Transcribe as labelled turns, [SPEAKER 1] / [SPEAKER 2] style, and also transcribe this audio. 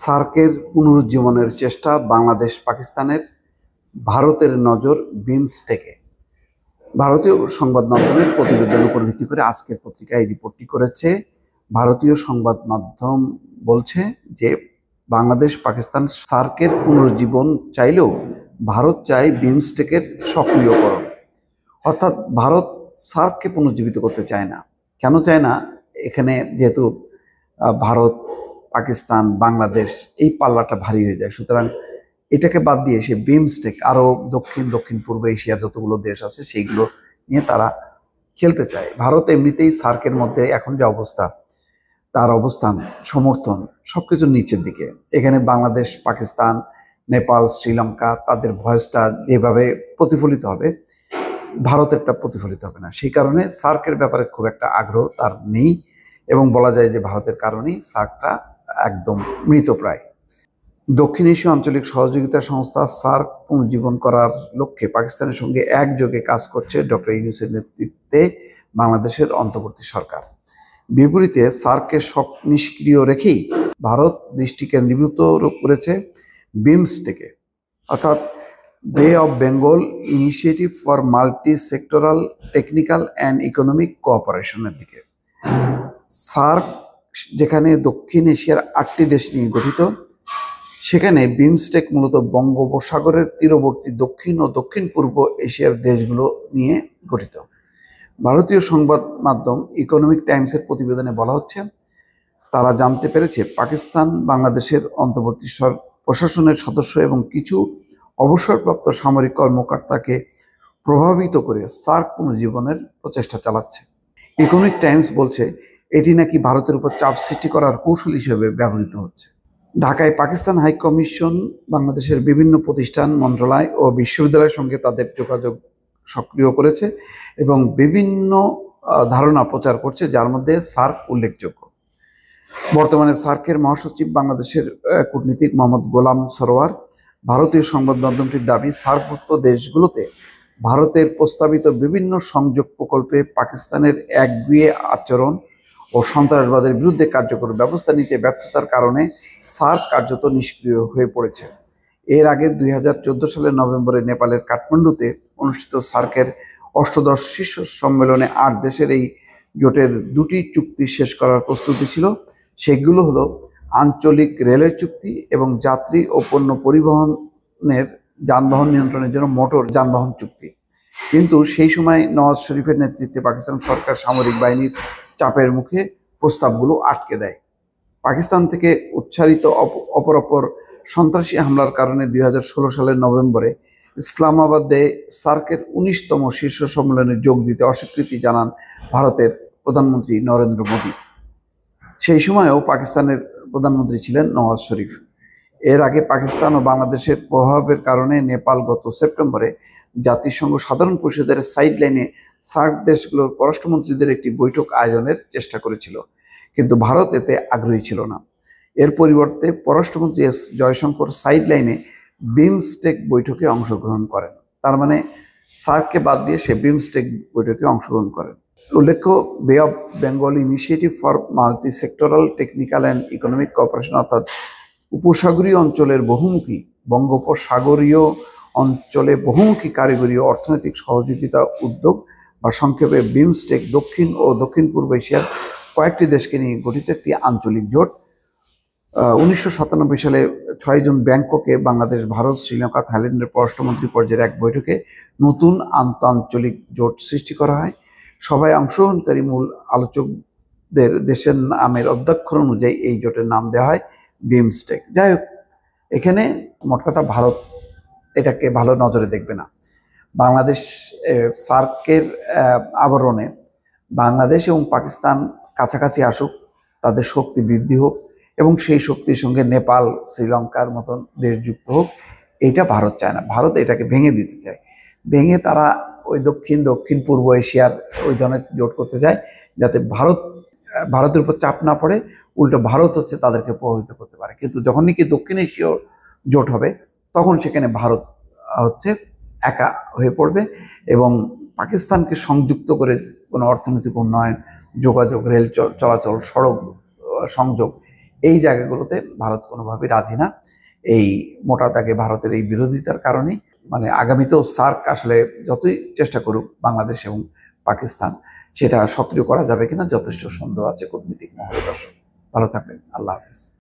[SPEAKER 1] সার্কের পুনরুজ্জীবনের চেষ্টা বাংলাদেশ পাকিস্তানের, ভারতের নজর বিমস্টেকে। ভারতীয় সংবাদ মাধ্যমের প্রতিবেদনের উপর ভিত্তি করে আজকের পত্রিকা এই রিপোর্টটি করেছে। ভারতীয় সংবাদ মাধ্যম বলছে যে বাংলাদেশ পাকিস্তান সার্কের পুনরুজ্জীবন চাইলেও ভারত চায় বিমস্টেকের সক্রিয়করণ। অর্থাৎ ভারত সার্ককে পুনর্জীবিত করতে চায় না। কেন চায় না? এখানে যেহেতু ভারত, পাকিস্তান, বাংলাদেশ এই পাল্লাটা ভারী হয়ে যায়, সুতরাং এটাকে বাদ দিয়ে সে বিমস্টেক আরও দক্ষিণ পূর্ব এশিয়ার যতগুলো দেশ আছে সেইগুলো নিয়ে তারা খেলতে চায়। ভারত এমনিতেই সার্কের মধ্যে এখন যে অবস্থা, তার অবস্থান, সমর্থন সবকিছুর নিচের দিকে। এখানে বাংলাদেশ, পাকিস্তান, নেপাল, শ্রীলঙ্কা তাদের ভয়েসটা যেভাবে প্রতিফলিত হবে, ভারতেরটা প্রতিফলিত হবে না। সেই কারণে সার্কের ব্যাপারে খুব একটা আগ্রহ তার নেই এবং বলা যায় যে ভারতের কারণেই সার্কটা একদম মৃতপ্রায়। দক্ষিণ এশীয় আঞ্চলিক সহযোগিতা সংস্থা সার্ক পুনর্জীবন করার লক্ষ্যে পাকিস্তানের সঙ্গে একযোগে কাজ করছে ডক্টর ইউনূসের নেতৃত্বে বাংলাদেশের অন্তর্বর্তী সরকার। বিপরীতে সার্ককে নিষ্ক্রিয় রেখেই ভারত দৃষ্টি কেন্দ্রীভূত করেছে বিমস্টেকে, অর্থাৎ Bay of Bengal initiative for multi sectoral technical and economic কোঅপারেশনের দিকে। সার্ক যেখানে দক্ষিণ এশিয়ার 8টি দেশ নিয়ে গঠিত, সেখানে বিমস্টেক মূলত বঙ্গোপসাগরের তীরবর্তী দক্ষিণ ও দক্ষিণ পূর্ব এশিয়ার দেশগুলো নিয়ে গঠিত। ভারতীয় সংবাদ মাধ্যম ইকোনমিক টাইমসের প্রতিবেদনে বলা হচ্ছে, তারা জানতে পেরেছে পাকিস্তান বাংলাদেশের অন্তর্বর্তী প্রশাসনের সদস্য এবং কিছু অবসরপ্রাপ্ত সামরিক কর্মকর্তাকে প্রভাবিত করে সার্ক পুনর্জীবনের প্রচেষ্টা চালাচ্ছে। ইকোনমিক টাইমস বলছে এটি নাকি ভারতের উপর চাপ সৃষ্টি করার কৌশল হিসেবে ব্যবহৃত হচ্ছে। ঢাকায় পাকিস্তান হাই কমিশন বাংলাদেশের বিভিন্ন প্রতিষ্ঠান, মন্ত্রণালয় ও বিশ্ববিদ্যালয়ের সঙ্গে তাদের যোগাযোগ সক্রিয় করেছে এবং বিভিন্ন ধারণা প্রচার করছে, যার মধ্যে সার্ক উল্লেখযোগ্য। বর্তমানে সার্কের মহাসচিব বাংলাদেশের কূটনীতিক মোহাম্মদ গোলাম সরোয়ার। ভারতীয় সংবাদ মাধ্যমটির দাবি, সার্কভুক্ত দেশগুলোতে ভারতের প্রস্তাবিত বিভিন্ন সংযোগ প্রকল্পে পাকিস্তানের একগুঁয়ে আচরণ ও সন্ত্রাসবাদের বিরুদ্ধে কার্যকর ব্যবস্থা নিতে ব্যর্থতার কারণে সার্ক কার্যত নিষ্ক্রিয় হয়ে পড়েছে। এর আগে 2014 সালের নভেম্বরে নেপালের কাঠমান্ডুতে অনুষ্ঠিত সার্কের অষ্টদশ শীর্ষ সম্মেলনে 8 দেশের এই জোটের 2টি চুক্তি শেষ করার প্রস্তুতি ছিল। সেগুলো হলো আঞ্চলিক রেলওয়ে চুক্তি এবং যাত্রী ও পণ্য পরিবহনের যানবাহন নিয়ন্ত্রণের জন্য মোটর যানবাহন চুক্তি। কিন্তু সেই সময় নওয়াজ শরীফের নেতৃত্বে পাকিস্তান সরকার সামরিক বাহিনীর চাপের মুখে প্রস্তাবগুলো আটকে দেয়। পাকিস্তান থেকে উচ্চারিত অপরাপর সন্ত্রাসী হামলার কারণে 2016 সালের নভেম্বরে ইসলামাবাদে সার্কের 19তম শীর্ষ সম্মেলনে যোগ দিতে অস্বীকৃতি জানান ভারতের প্রধানমন্ত্রী নরেন্দ্র মোদী। সেই সময়ও পাকিস্তানের প্রধানমন্ত্রী ছিলেন নওয়াজ শরীফ। এর আগে পাকিস্তান ও বাংলাদেশের প্রভাবের কারণে নেপাল গত সেপ্টেম্বরে জাতিসংঘ সাধারণ পরিষদের সাইডলাইনে সার্ক দেশগুলোর পররাষ্ট্রমন্ত্রীদের একটি বৈঠক আয়োজনের চেষ্টা করেছিল, কিন্তু ভারত এতে আগ্রহী ছিল না। এর পরিবর্তে পররাষ্ট্রমন্ত্রী এস জয়শঙ্কর সাইডলাইনে বিমস্টেক বৈঠকে অংশগ্রহণ করেন। তার মানে সার্ককে বাদ দিয়ে সে বিমস্টেক বৈঠকে অংশগ্রহণ করেন। উল্লেখ্য, বে of Bengal initiative for multi sectoral technical and economic cooperation, অর্থাৎ উপসাগরীয় অঞ্চলের বহুমুখী, বঙ্গোপসাগরীয় অঞ্চলে বহুমুখী কারিগরি ও অর্থনৈতিক সহযোগিতা উদ্যোগ বা সংক্ষেপে বিমস্টেক দক্ষিণ ও দক্ষিণ পূর্ব এশিয়ার কয়েকটি দেশকে নিয়ে গঠিত একটি আঞ্চলিক জোট। 1997 সালে 6 জুন ব্যাংককে বাংলাদেশ, ভারত, শ্রীলঙ্কা, থাইল্যান্ডের পররাষ্ট্রমন্ত্রী পর্যায়ের এক বৈঠকে নতুন আন্তঃআঞ্চলিক জোট সৃষ্টি করা হয়। সভায় অংশগ্রহণকারী মূল আলোচকদের দেশের নামের অধ্যক্ষর অনুযায়ী এই জোটের নাম দেওয়া হয় বিমস্টেক। যাই হোক, এখানে মোট কথা ভারত এটাকে ভালো নজরে দেখবে না। বাংলাদেশ সার্কের আবরণে বাংলাদেশ এবং পাকিস্তান কাছাকাছি আসুক, তাদের শক্তি বৃদ্ধি হোক এবং সেই শক্তির সঙ্গে নেপাল, শ্রীলঙ্কার মতন দেশ যুক্ত হোক, এইটা ভারত চায় না। ভারত এটাকে ভেঙে দিতে চায়। ভেঙে তারা ওই দক্ষিণ পূর্ব এশিয়ার ওই ধরনের জোট করতে চায়, যাতে ভারতের উপর চাপ না পড়ে, উল্টো ভারত হচ্ছে তাদেরকে প্রভাবিত করতে পারে। কিন্তু যখন নাকি দক্ষিণ এশীয় জোট হবে, তখন সেখানে ভারত হচ্ছে একা হয়ে পড়বে এবং পাকিস্তানকে সংযুক্ত করে কোনো অর্থনৈতিক উন্নয়ন, যোগাযোগ, রেল চলাচল, সড়ক সংযোগ এই জায়গাগুলোতে ভারত কোনোভাবেই রাজি না। এই মোটা দাগে ভারতের এই বিরোধিতার কারণেই মানে আগামীতেও সার্ক আসলে যতই চেষ্টা করুক বাংলাদেশ এবং পাকিস্তান, সেটা সক্রিয় করা যাবে কিনা যথেষ্ট সন্দেহ আছে কূটনীতিক মহলে। দর্শক ভালো থাকবেন, আল্লাহ হাফেজ।